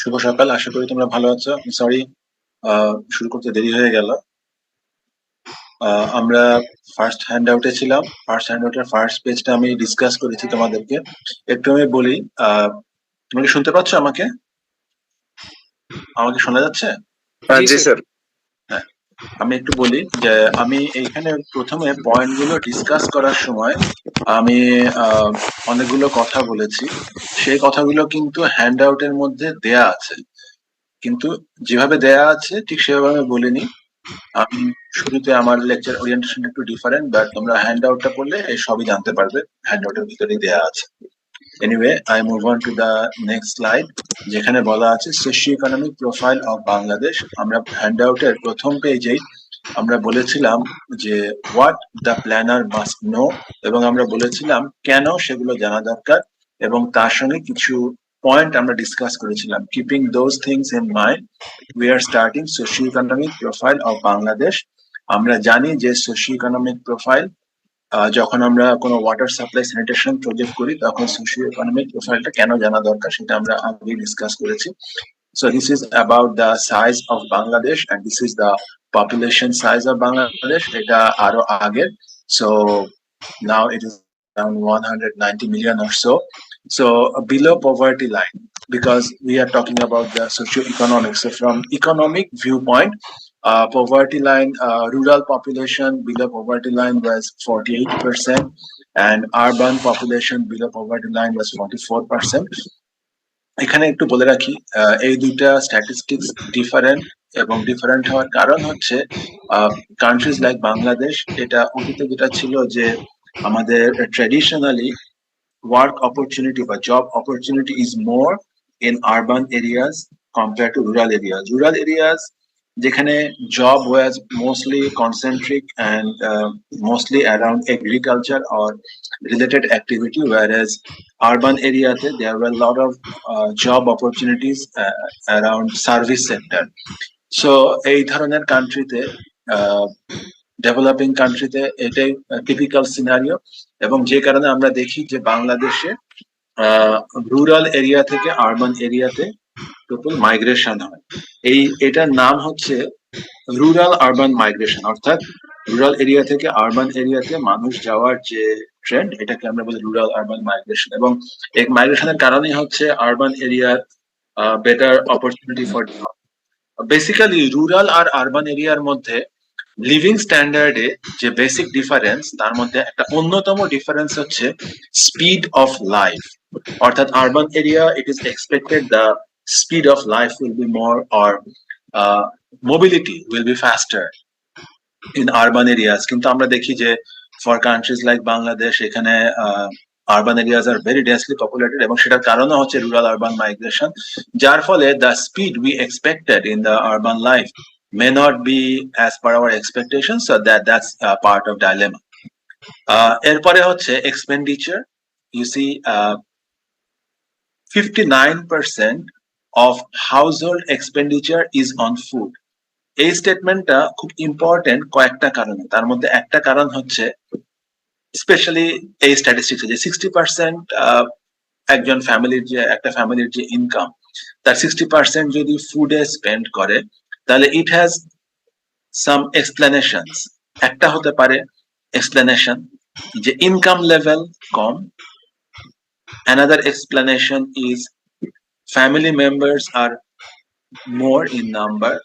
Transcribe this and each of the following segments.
শুভ সকাল, আশা করি তোমরা ভালো আছো। সরি, শুরু করতে দেরি হয়ে গেল। আমরা ফার্স্ট হ্যান্ড আউটে ছিলাম। ফার্স্ট হ্যান্ড আউটের ফার্স্ট পেজটা আমি ডিসকাস করেছি তোমাদেরকে। একটু আমি বলি, তোমরা কি শুনতে পাচ্ছ? আমাকে আমাকে শোনা যাচ্ছে? জি স্যার। হ্যাঁ, আমি একটু বলি যে আমি এইখানে প্রথমে পয়েন্ট গুলো ডিসকাস করার সময় আমি অনেকগুলো কথা বলেছি। সেই কথাগুলো কিন্তু হ্যান্ড আউটের মধ্যে দেয়া আছে, কিন্তু যেভাবে দেয়া আছে ঠিক সেভাবে আমি বলিনি। আমি শুরুতে আমার লেকচার ওরিয়েন্টেশন একটু ডিফারেন্ট, বাট তোমরা হ্যান্ড আউটটা পড়লে এই সবই জানতে পারবে, হ্যান্ড আউটের ভিতরেই দেয়া আছে। Anyway, I move on to the next slide, যেখানে বলা আছে socio economic profile of Bangladesh. আমরা হ্যান্ড আউটের প্রথম পেজেই আমরা বলেছিলাম যে what the planner must know, এবং আমরা বলেছিলাম কেন সেগুলো জানা দরকার, এবং তার সঙ্গে কিছু পয়েন্ট আমরা ডিসকাস করেছিলাম। Keeping those things in mind, we are starting socio economic profile of Bangladesh. আমরা জানি যে সোশিও ইকোনমিক প্রোফাইল, যখন আমরা কোনো ওয়াটার সাপ্লাই স্যানিটেশন প্রজেক্ট করি তখন সোশিও ইকোনমিক প্রোফাইলটা কেন জানা দরকার সেটা আমরা আগে ডিসকাস করেছি। So this is about the size of Bangladesh and this is the population size of Bangladesh. এটা আরো আগের, so now it is around 190 million or so. So below poverty line, because we are talking about the socio-economic. So from economic viewpoint, poverty line, rural population below poverty line was 48%, and urban population below poverty line was 44%. এখানে একটু বলে রাখি, এই দুইটা statistics different, এবং different হওয়ার কারণ হচ্ছে কান্ট্রিজ লাইক বাংলাদেশ, এটা অতীতে যেটা ছিল যে আমাদের ট্রেডিশনালি ওয়ার্ক অপরচুনিটি বা job opportunity is more in urban areas compare to rural areas. Rural areas যেখানে job was mostly concentric and mostly around agriculture or related activity, whereas urban area there were a lot of job opportunities around service sector. So এই ধরনের কান্ট্রিতে, developing কান্ট্রিতে এটাই typical scenario, এবং যে কারণে আমরা দেখি যে বাংলাদেশে রুরাল এরিয়া থেকে আরবান এরিয়াতে টোটাল মাইগ্রেশন হয়। এটার নাম হচ্ছে রুরাল আরবান মাইগ্রেশন, অর্থাৎ রুরাল এরিয়া থেকে আরবান এরিয়াতে মানুষ যাওয়ার যে ট্রেন্ড, এটাকে আমরা বলি রুরাল আরবান মাইগ্রেশন। এবং এই মাইগ্রেশনের কারণেই হচ্ছে আরবান এরিয়ার better opportunity for job. Basically rural আর আরবান এরিয়ার মধ্যে লিভিং স্ট্যান্ডার্ডে যে বেসিক ডিফারেন্স, তার মধ্যে একটা অন্যতম ডিফারেন্স হচ্ছে স্পিড অফ লাইফ। অর্থাৎ urban area, it is expected the speed of life will be more, or mobility will be faster in urban areas. কিন্তু আমরা দেখি যে for countries like Bangladesh, এখানে urban areas are very densely populated, এবং সেটার কারণও হচ্ছে rural urban migration, যার ফলে the speed we expected in the urban life may not be as per our expectations, so that's part of dilemma. এরপরে হচ্ছে expenditure. You see, 59% of household expenditure is on food. এই স্টেটমেন্টটা খুব important কয়েকটা কারণে। তার মধ্যে একটা কারণ হচ্ছে স্পেশালি এই স্ট্যাটিস্টিক্স যে 60% একজন ফ্যামিলির যে একটা ফ্যামিলির যে ইনকাম, তার 60% যদি ফুডে স্পেন্ড করে, তাহলে ইট হ্যাজ সাম এক্সপ্লেনেশনস। একটা হতে পারে এক্সপ্লেনেশন যে ইনকাম লেভেল কম। Another explanation is family members are more in number.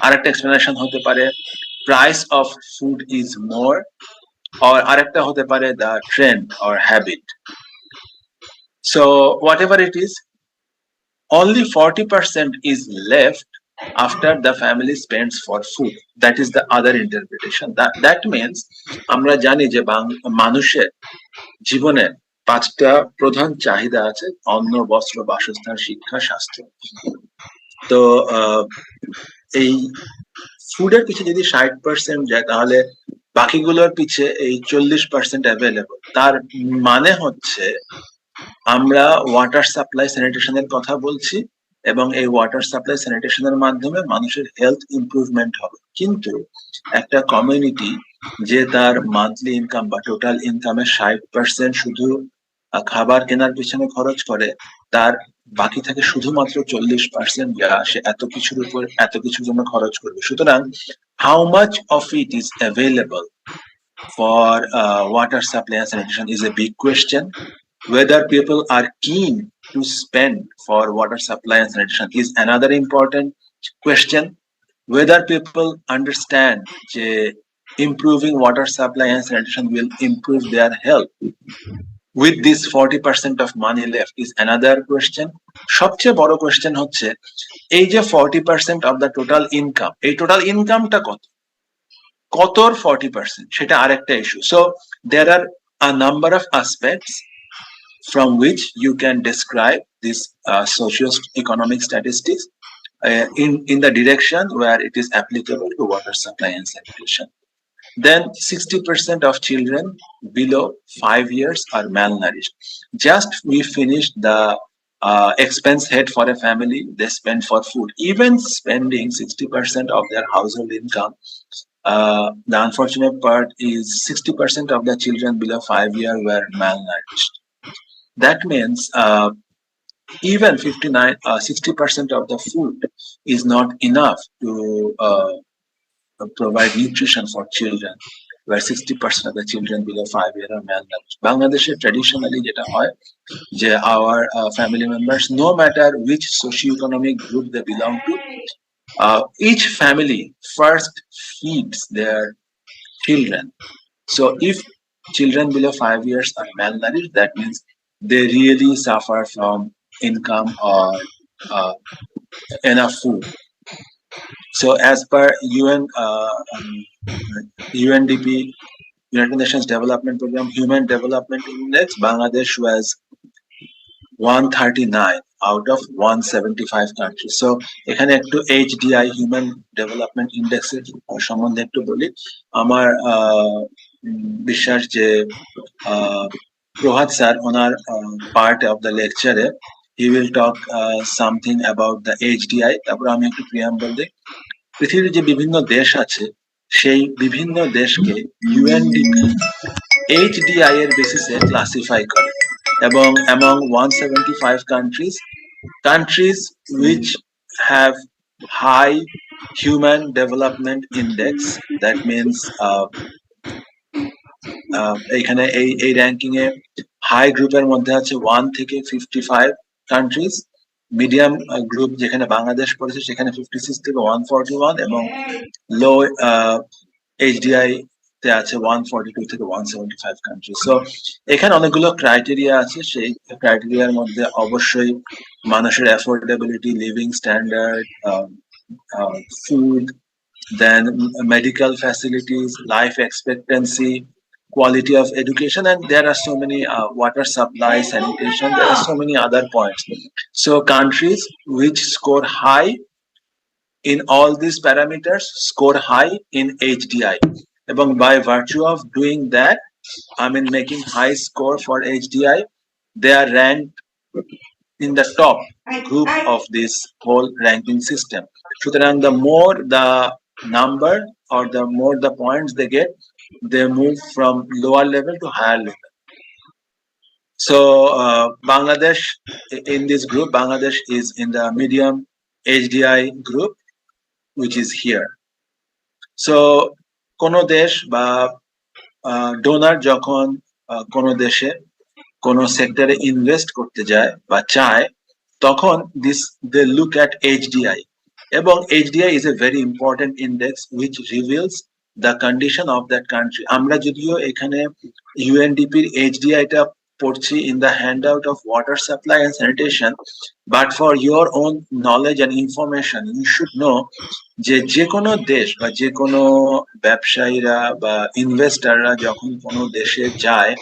আরেকটা এক্সপ্লেনেশন হতে পারে price of food is more, or আরেকটা হতে পারে the trend or habit. So whatever it is, only 40% is left after the family spends for food. That is the other interpretation. That means আমরা জানি যে মানুষের জীবনের 5টা প্রধান চাহিদা আছে: অন্ন, বস্ত্র, বাসস্থান, শিক্ষা, স্বাস্থ্য। তো এই ফুডের পিছে যদি 60% যায়, তাহলে বাকিগুলোর পিছে এই 40% অ্যাভেলেবল। তার মানে হচ্ছে আমরা ওয়াটার সাপ্লাই স্যানিটেশনের কথা বলছি, এবং এই ওয়াটার সাপ্লাই স্যানিটেশনের মাধ্যমে মানুষের হেলথ ইমপ্রুভমেন্ট হবে। কিন্তু একটা কমিউনিটি যে তার মান্থলি ইনকাম বা টোটাল ইনকামের 60% শুধু খাবার কেনার পিছনে খরচ করে, তার বাকি থাকে শুধুমাত্র 40%, যা সে এত কিছুর উপর এত কিছুর জন্য খরচ করবে। সুতরাং how much of it is available for water supply and sanitation is a big question. Whether people are keen to spend for water supply and sanitation is another important question. Whether people understand that improving water supply and sanitation will improve their health with this 40% of money left is another question. সবচেয়ে বড় question হচ্ছে এই যে 40% of the total income, এই total ইনকামটা কতর 40%, সেটা আরেকটা issue. So there are a number of aspects from which you can describe this socio-economic statistics in the direction where it is applicable to water supply and sanitation. Then 60% of children below 5 years are malnourished. Just we finished the expense head for a family they spend for food. Even spending 60% of their household income, the unfortunate part is 60% of the children below 5 years were malnourished. That means even 60% of the food is not enough to provide nutrition for children, where 60% of the children below 5 years are malnourished. Bangladesh traditionally jeta hoy je our family members, no matter which socio-economic group they belong to, each family first feeds their children. So if children below 5 years are malnourished, that means they really suffer from income or enough food. So as per UNDP, United Nations Development Program Human Development Index, Bangladesh was 139 out of 175 countries. So এখানে একটু HDI Human Development Index এর সম্বন্ধে একটু বলি। আমার বিশ্বাস যে Prabhat sir ওনার পার্ট অফ দ্য লেকচারে he will talk something about the HDI. তারপর আমি একটু প্রিয়াম্বল দিই। পৃথিবীর যে বিভিন্ন দেশ আছে সেই বিভিন্ন দেশকে UNDP HDI এর বেসিসে ক্লাসিফাই করে, এবং among 175 countries which have high human development index, that means এখানে এই র্যাঙ্কিং এ হাই গ্রুপের মধ্যে আছে 1 থেকে 55 কান্ট্রিজ, মিডিয়াম গ্রুপ যেখানে বাংলাদেশ পড়েছে সেখানে 56 থেকে 141, এবং লো HDI তে আছে 142 থেকে 175 কান্ট্রি। সো এখানে অনেকগুলো ক্রাইটেরিয়া আছে, সেই ক্রাইটেরিয়ার মধ্যে অবশ্যই মানুষের affordability, living standard, food, then medical facilities, life expectancy, quality of education, and there are so many water supply, sanitation, there are so many other points. So countries which score high in all these parameters score high in HDI, এবং by virtue of doing that, I mean making high score for HDI, they are ranked in the top group of this whole ranking system. সুতরাং the more the number or the more the points they get, they move from lower level to higher level. So Bangladesh, in this group, Bangladesh is in the medium HDI group, which is here. So কোনো দেশ বা donor যখন কোনো দেশে কোনো সেক্টরে invest করতে যায় বা চায়, তখন they look at HDI, এবং HDI is a very important index which reveals the condition of that country. আমরা যদিও এখানে UNDP এর HDI টা পড়ছি in the handout of water supply and sanitation, but for your own knowledge and information you should know যে কোনো দেশ বা যে কোনো ব্যবসায়ীরা বা ইনভেস্টাররা যখন কোনো দেশে যায়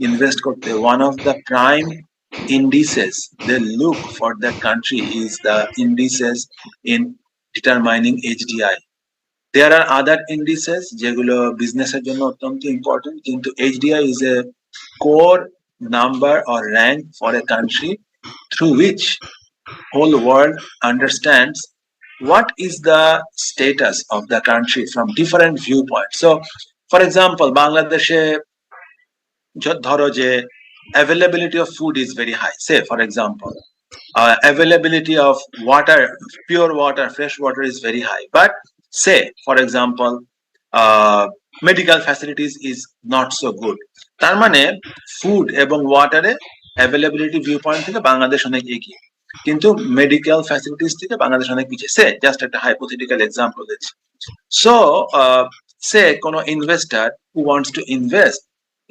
ইনভেস্ট করতে, one of the prime indices they look for that country is the indices in determining HDI. There are other indices যেগুলো বিজনেসের জন্য অত্যন্ত ইম্পর্টেন্ট, কিন্তু HDI is a core number or rank for a country through which whole world understands what is the status of the country from different viewpoints. So for example, বাংলাদেশে ধরো যে availability of food is very high, say for example, Availability of water, pure water, fresh water is very high. But say, for example, medical facilities is not so good. তার মানে food এবং ওয়াটারে availability view point থেকে বাংলাদেশ অনেক এগিয়ে, কিন্তু medical facilities থেকে বাংলাদেশ অনেক পিছিয়ে। সে জাস্ট একটা হাইপোথেটিক্যাল এক্সাম্পল দিচ্ছি। সো সে কোনো investor who wants to invest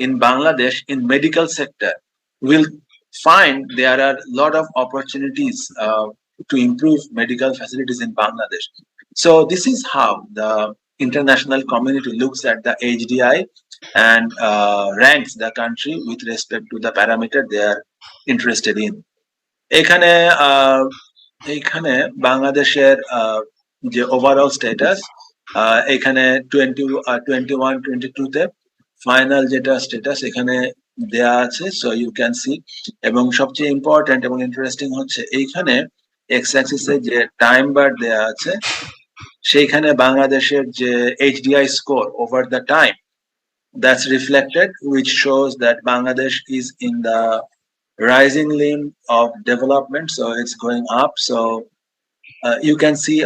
in Bangladesh in medical sector will find there are a lot of opportunities to improve medical facilities in Bangladesh. So this is how the international community looks at the HDI and ranks the country with respect to the parameter they are interested in. এখানে এইখানে বাংলাদেশের যে overall status, এখানে 21-22 তে final যেটা status এখানে দেয়া আছে, সো ইউ ক্যান সি। এবং সবচেয়ে ইম্পর্টেন্ট এবং ইন্টারেস্টিং হচ্ছে এইখানে এক্স অ্যাক্সিসে যে টাইম বার দেয়া আছে, সেইখানে বাংলাদেশের যে HDI score over the time, that's reflected, which shows that Bangladesh is in the rising limb of development, so it's going up. So you can see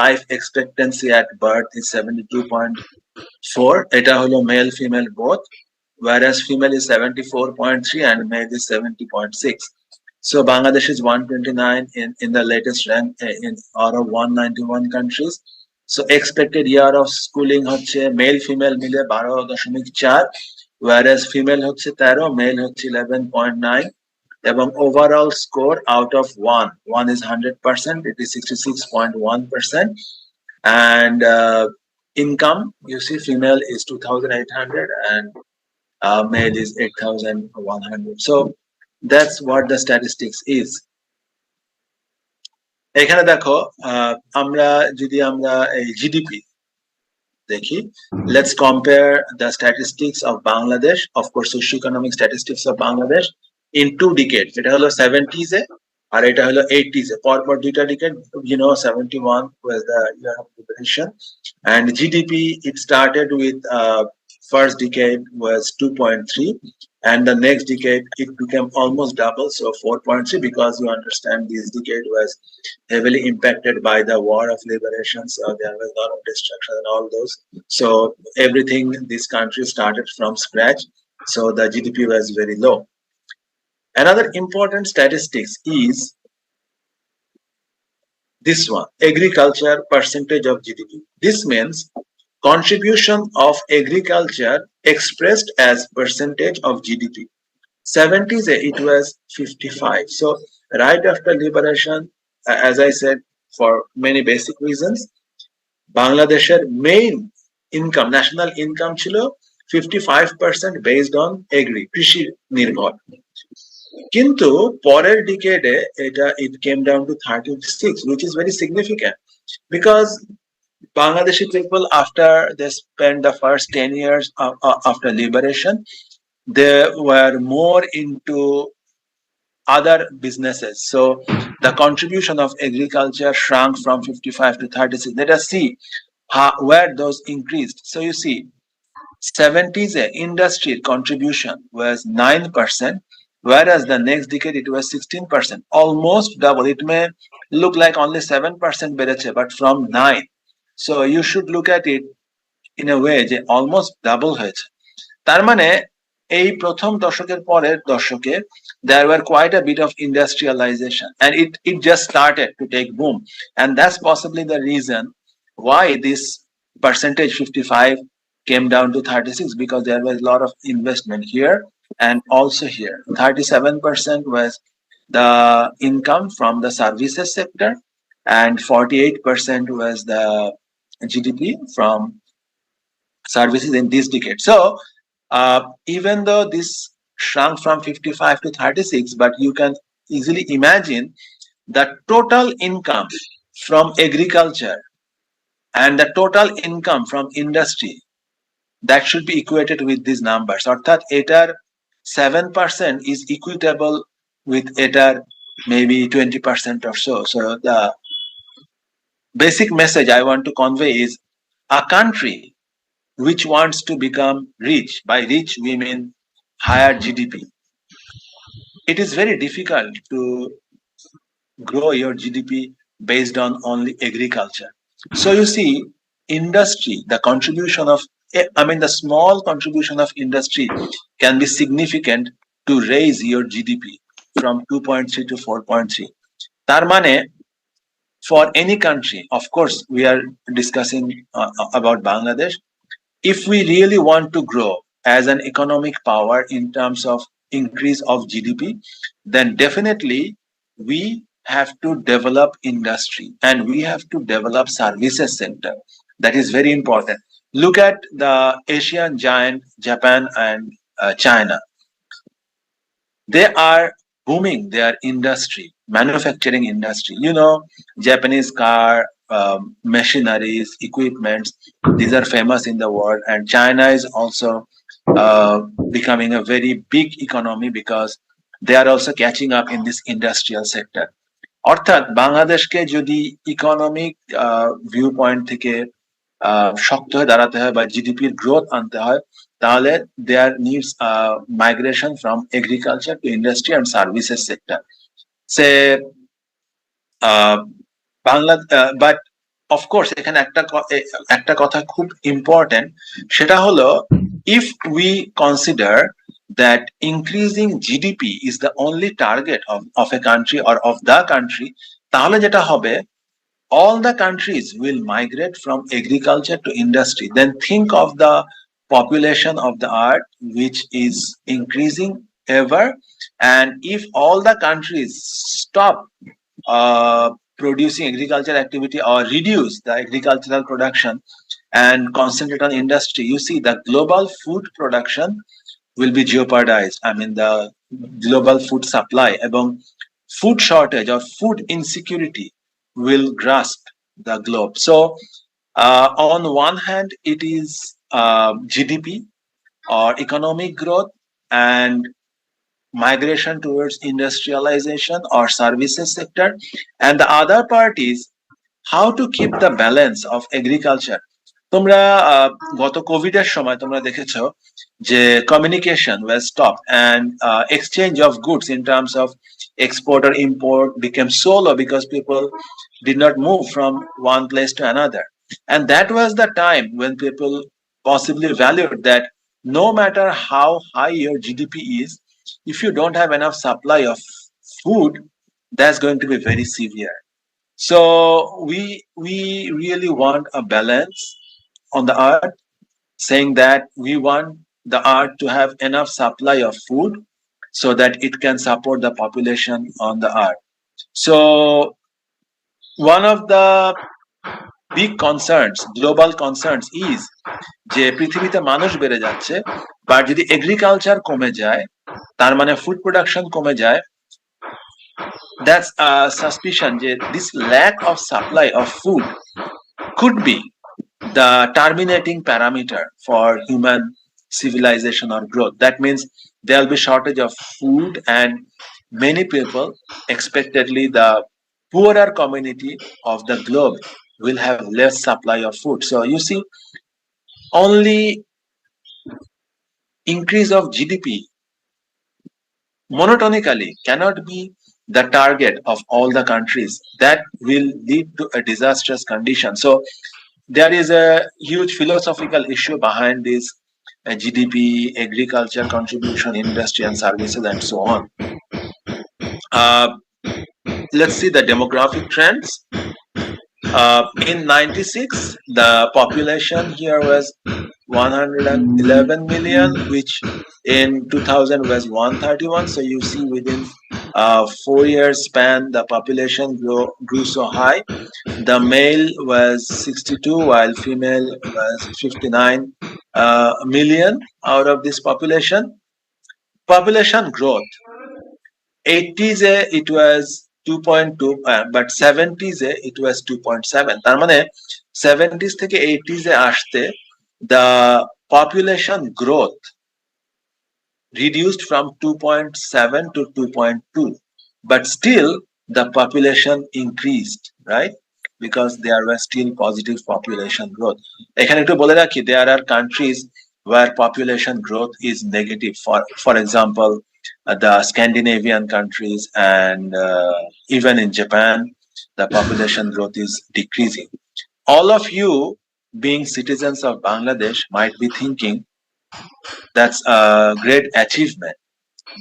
life expectancy at birth is 72.4. Eta holo male female both, whereas female is 74.3 and male is 70.6. So Bangladesh is 129 in the latest rank in out of 191 countries. So expected year of schooling হচ্ছে male female মিলে 12.4, whereas female হচ্ছে 13, male হচ্ছে 11.9, এবং overall score out of 1 is 100%, it is 66.1%. And income, you see female is 2,800 and male is 8,100. So that's what the statistics is. এখানে দেখো আমরা যদি আমরা এই জিডিপি দেখি, let's compare the statistics of Bangladesh, of course socio-economic statistics of Bangladesh in 2 decades. এটা হলো 70s এ আর এটা হলো 80s এ, পরপর দুইটা decade. you know 71 was the year of liberation, and GDP it started with first decade was 2.3, and the next decade it became almost double, so 4.3, because you understand this decade was heavily impacted by the war of liberation, so there was a lot of destruction and all those. So everything, this country started from scratch, so the GDP was very low. Another important statistics is this one, agriculture percentage of GDP. This means contribution of agriculture expressed as percentage of GDP. 70s it was 55. So right after liberation, as I said, for many basic reasons, Bangladesh's main income, national income ছিল 55% based on agri, কৃষি নির্ভর। কিন্তু পরের ডিকেডে এটা it came down to 36, which is very significant, because Bangladeshi people, after they spent the first 10 years after liberation, they were more into other businesses. So the contribution of agriculture shrunk from 55 to 36. Let us see where those increased. So you see, 70s industry contribution was 9%, whereas the next decade it was 16%, almost double. It may look like only 7% বেড়েছে, but from 9. So you should look at it in a way যে almost double হয়েছে। তার মানে এই প্রথম দশকের পরের দশকে there were quite a bit of industrialization, and it just started to take boom, and that's possibly the reason why this percentage 55 came down to 36, because there was a lot of investment here and also here. 37% was the income from the services sector, and 48% was the GDP from services in this decade. So even though this shrunk from 55 to 36, but you can easily imagine the total income from agriculture and the total income from industry, that should be equated with these numbers. অর্থাৎ এটার 7% is equitable with এটার maybe 20% or so. So the basic message I want to convey is a country which wants to become rich, by rich we mean higher GDP, it is very difficult to grow your GDP based on only agriculture. So you see, industry, the contribution of, the small contribution of industry can be significant to raise your GDP from 2.3 to 4.3. তার মানে, for any country, of course, we are discussing about Bangladesh. If we really want to grow as an economic power in terms of increase of GDP, then definitely we have to develop industry and we have to develop services sector. That is very important. Look at the Asian giant Japan and China. They are booming their industry, manufacturing industry. Japanese car, machineries, equipments, these are famous in the world. And China is also becoming a very big economy because they are also catching up in this industrial sector. অর্থাৎ বাংলাদেশকে যদি economic view point থেকে শক্ত হয়ে দাঁড়াতে হয় বা জিডিপির গ্রোথ আনতে হয়, তাহলে there needs migration from agriculture to industry and services sector. সে বাংলা, বাট অফকোর্স এখানে একটা কথা খুব ইম্পর্টেন্ট, সেটা হলো if we consider that increasing GDP is the only target of a country or of the country, তাহলে যেটা হবে, all the countries will migrate from agriculture to industry. Then think of the population of the earth, which is increasing ever. And if all the countries stop producing agricultural activity or reduce the agricultural production and concentrate on industry, you see the global food production will be jeopardized. The global food supply এবং food shortage or food insecurity will grasp the globe. So on one hand, it is GDP or economic growth and migration towards industrialization or services sector, and the other part is how to keep the balance of agriculture. তোমরা গত Covid এর সময় তোমরা দেখেছো যে communication was stopped and exchange of goods in terms of export or import became so low because people did not move from one place to another. And that was the time when people possibly valued that no matter how high your GDP is, if you don't have enough supply of food, that's going to be very severe. So we really want a balance on the earth, saying that we want the earth to have enough supply of food so that it can support the population on the earth. So one of the big concerns, global concerns is যে পৃথিবীতে মানুষ বেড়ে যাচ্ছে, but যদি agriculture কমে যায়, তার মানে ফুড প্রোডাকশন কমে যায়, that's a suspicion যে this lack of supply of food could be the terminating parameter for human civilization or growth. That means there will be shortage of food and many people, expectedly the poorer community of the globe, will have less supply of food. So you see, only increase of GDP monotonically cannot be the target of all the countries. That will lead to a disastrous condition. So there is a huge philosophical issue behind this GDP, agriculture contribution, industry and services, and so on. Let's see the demographic trends. In 96, the population here was 111 million, which in 2000 was 131. So you see, within 4 years span, the population grew so high. The male was 62, while female was 59 million out of this population. Population growth, 80s it was 2.2, but 70s it was 2.7. তার মানে 70s থেকে 80s আসতে the population growth reduced from 2.7 to 2.2, but still the population increased, right? Because there was still positive population growth. এখানে একটু বলে রাখি, there are countries where population growth is negative. For example, the Scandinavian countries, and even in Japan, the population growth is decreasing. All of you, being citizens of Bangladesh, might be thinking that's a great achievement.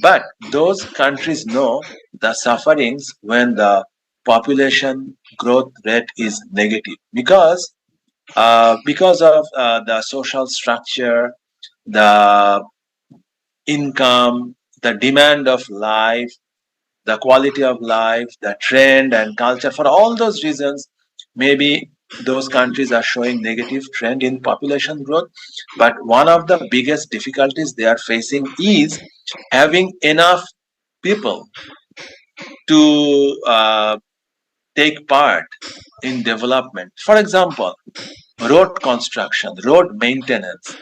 But those countries know the sufferings when the population growth rate is negative because of the social structure, the income, the demand of life, the quality of life, the trend and culture. For all those reasons, maybe those countries are showing negative trend in population growth. But one of the biggest difficulties they are facing is having enough people to take part in development. For example, road construction, road maintenance,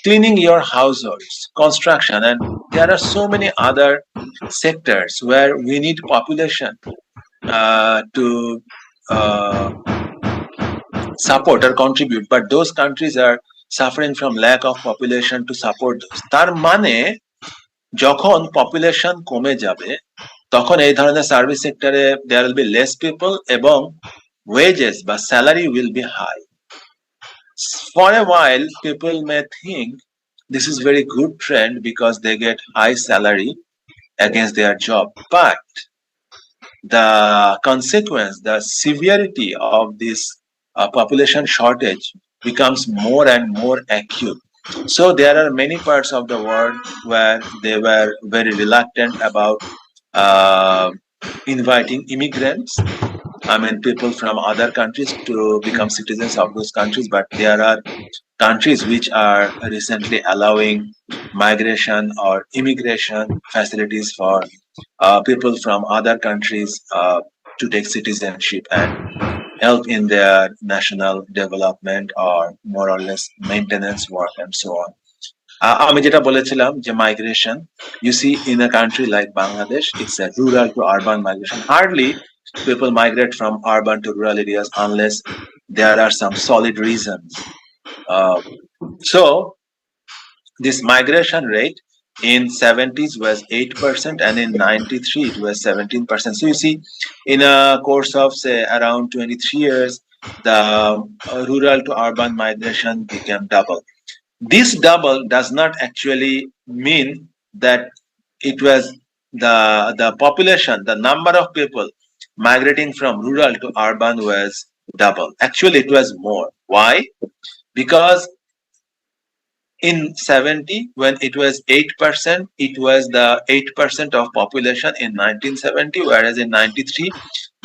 cleaning your households, construction, and there are so many other sectors where we need population to uh, support or contribute. But those countries are suffering from lack of population to support those. তার মানে যখন population কমে যাবে তখন এই ধরনের service সেক্টরে there will be less people এবং ওয়েজেস বা salary will be high for a while people may think this is very good trend because they get high salary against their job, but the consequence, the severity of this population shortage becomes more and more acute. So there are many parts of the world where they were very reluctant about uh, inviting immigrants. I mean, people from other countries to become citizens of those countries, but there are countries which are recently allowing migration or immigration facilities for people from other countries to take citizenship and help in their national development or more or less maintenance work and so on. আমি যেটা বলেছিলাম যে migration, you see in a country like Bangladesh, it's a rural to urban migration. Hardly people migrate from urban to rural areas unless there are some solid reasons. So this migration rate in 70s was 8% and in 93 it was 17%. So you see, in a course of say around 23 years, the rural to urban migration became double. This double does not actually mean that it was the population, the number of people migrating from rural to urban was double. Actually, it was more. Why? Because in 70, when it was 8%, it was the 8% of population in 1970, whereas in 93,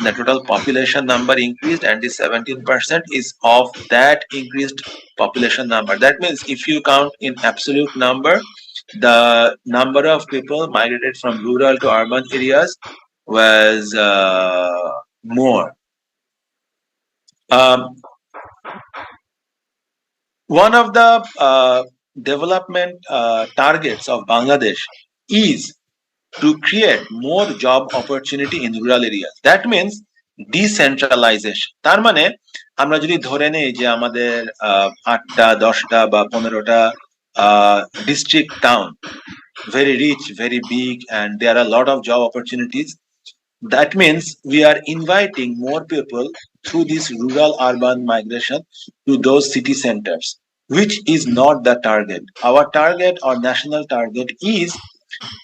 the total population number increased and the 17% is of that increased population number. That means if you count in absolute number, the number of people migrated from rural to urban areas was more. One of the development targets of Bangladesh is to create more job opportunity in rural areas. That means decentralization. তার মানে আমরা যদি ধরে নেই যে আমাদের 8টা 10টা বা 15টা district town, very rich, very big, and there are a lot of job opportunities. That means we are inviting more people through this rural urban migration to those city centers, which is not the target. Our target or national target is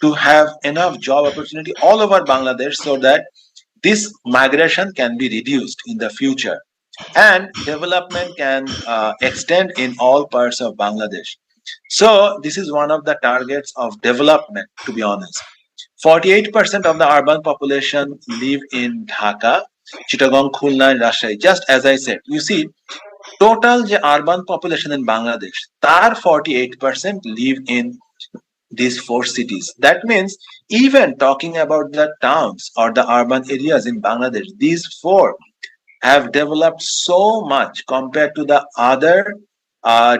to have enough job opportunity all over Bangladesh so that this migration can be reduced in the future and development can extend in all parts of Bangladesh. So this is one of the targets of development, to be honest. 48% of the urban population live in Dhaka, Chittagong, Khulna, and Rajshahi. Just as I said, you see, total urban population in Bangladesh, tar 48% live in these 4 cities. That means even talking about the towns or the urban areas in Bangladesh, these 4 have developed so much compared to the other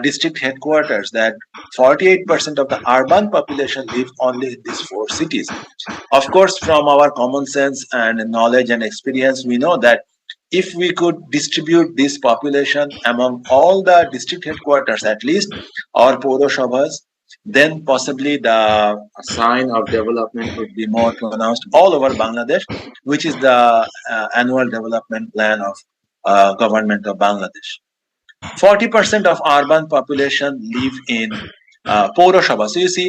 district headquarters that 48% of the urban population live only in these 4 cities. Of course, from our common sense and knowledge and experience, we know that if we could distribute this population among all the district headquarters, at least, or Puroshabhas, then possibly the sign of development would be more pronounced all over Bangladesh, which is the annual development plan of government of Bangladesh. 40% of urban population live in Pৌরসভা. So you see,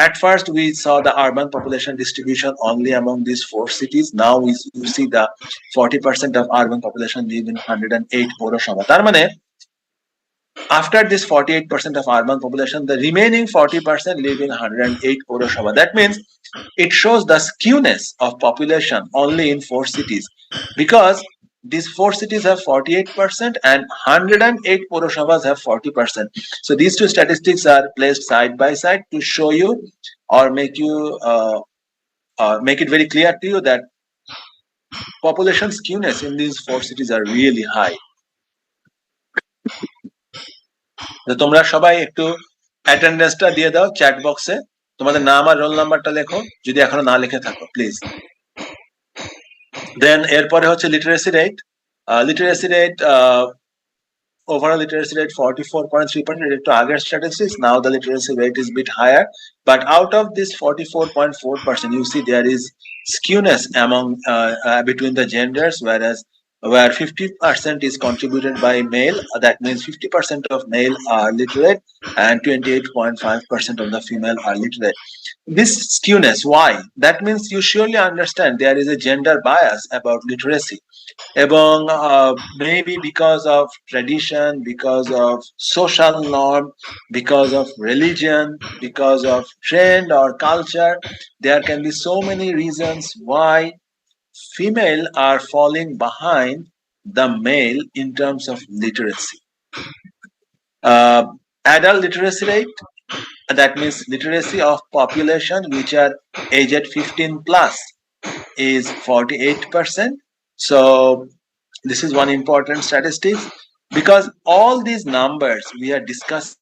at first we saw the urban population distribution only among these 4 cities. Now you see the 40% of urban population live in 108 Pৌরসভা. তার মানে after this 48% of urban population, the remaining 40% live in 108 Pৌরসভা. That means it shows the skewness of population only in 4 cities, because these 4 cities have 48% and 108 Pৌরসভাs have 40%. So these two statistics are placed side by side to show you or make it very clear to you that population skewness in these 4 cities are really high. তোমরা সবাই একটু অ্যাটেন্ডেন্সটা দিয়ে দাও chat বক্সে, তোমাদের নাম আর role নাম্বারটা লেখো যদি এখনো না লিখে থাকো প্লিজ। দেন এরপরে হচ্ছে literacy rate. Literacy rate, overall literacy rate 44.3% related to Agar statistics. Now the literacy rate is a bit higher, but out of this 44.4%, you see there is skewness among between the genders, where 50% is contributed by male. That means 50% of male are literate and 28.5% of the female are literate. This skewness, why? That means you surely understand there is a gender bias about literacy. এবং maybe because of tradition, because of social norm, because of religion, because of trend or culture, there can be so many reasons why female are falling behind the male in terms of literacy. Adult literacy rate, that means literacy of population which are aged 15 plus, is 48%. So this is one important statistics, because all these numbers we are discussing